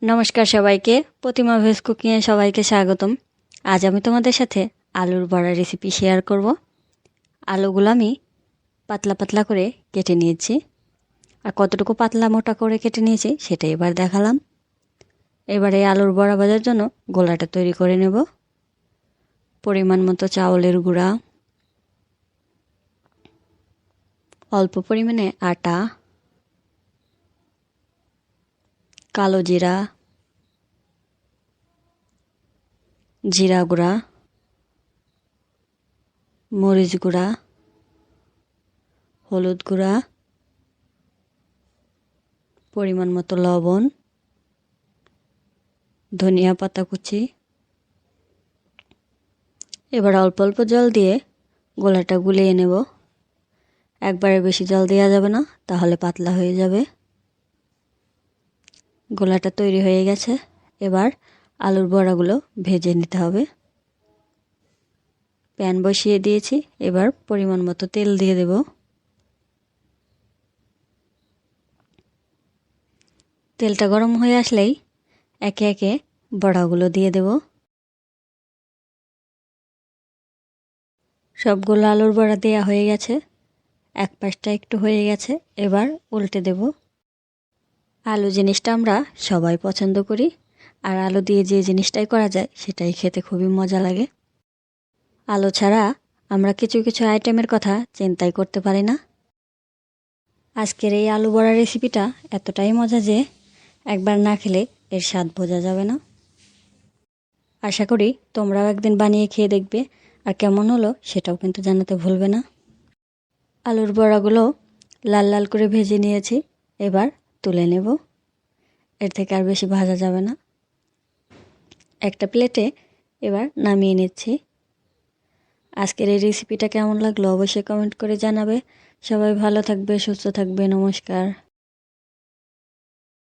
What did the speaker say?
নমস্কার সবাইকে, প্রতিমা ভেজ কুকিংয়ে সবাইকে স্বাগতম। আজ আমি তোমাদের সাথে আলুর বড়া রেসিপি শেয়ার করব। আলুগুলো আমি পাতলা পাতলা করে কেটে নিয়েছি, আর কতটুকু পাতলা মোটা করে কেটে নিয়েছি সেটা এবার দেখালাম। এবারে আলুর বড়া ভাজার জন্য গোলাটা তৈরি করে নেব। পরিমাণ মতো চাউলের গুঁড়া, অল্প পরিমাণে আটা, কালো জিরা, জিরা গুঁড়া, মরিচ গুঁড়া, হলুদ গুঁড়া, পরিমাণ মতো লবণ, ধনিয়া পাতা কুচি। এবার অল্প অল্প জল দিয়ে গোলাটা গুলিয়ে নেব। একবারে বেশি জল দেওয়া যাবে না, তাহলে পাতলা হয়ে যাবে। গোলাটা তৈরি হয়ে গেছে। এবার আলুর বড়াগুলো ভেজে নিতে হবে। প্যান বসিয়ে দিয়েছি, এবার পরিমাণ মতো তেল দিয়ে দেব। তেলটা গরম হয়ে আসলেই একে একে বড়াগুলো দিয়ে দেব। সবগুলো আলুর বড়া দেওয়া হয়ে গেছে, এক পাশটা একটু হয়ে গেছে, এবার উল্টে দেব। আলু জিনিসটা আমরা সবাই পছন্দ করি, আর আলু দিয়ে যে জিনিসটাই করা যায় সেটাই খেতে খুবই মজা লাগে। আলু ছাড়া আমরা কিছু কিছু আইটেমের কথা চিন্তাই করতে পারি না। আজকের এই আলু বড়া রেসিপিটা এতটাই মজা যে একবার না খেলে এর স্বাদ বোঝা যাবে না। আশা করি তোমরাও একদিন বানিয়ে খেয়ে দেখবে, আর কেমন হলো সেটাও কিন্তু জানাতে ভুলবে না। আলুর বড়াগুলো লাল লাল করে ভেজে নিয়েছি, এবার তুলে নেব। এর থেকে আর বেশি ভাজা যাবে না। একটা প্লেটে এবার নামিয়ে নিচ্ছি। আজকের এই রেসিপিটা কেমন লাগলো অবশ্যই কমেন্ট করে জানাবে। সবাই ভালো থাকবে, সুস্থ থাকবে। নমস্কার।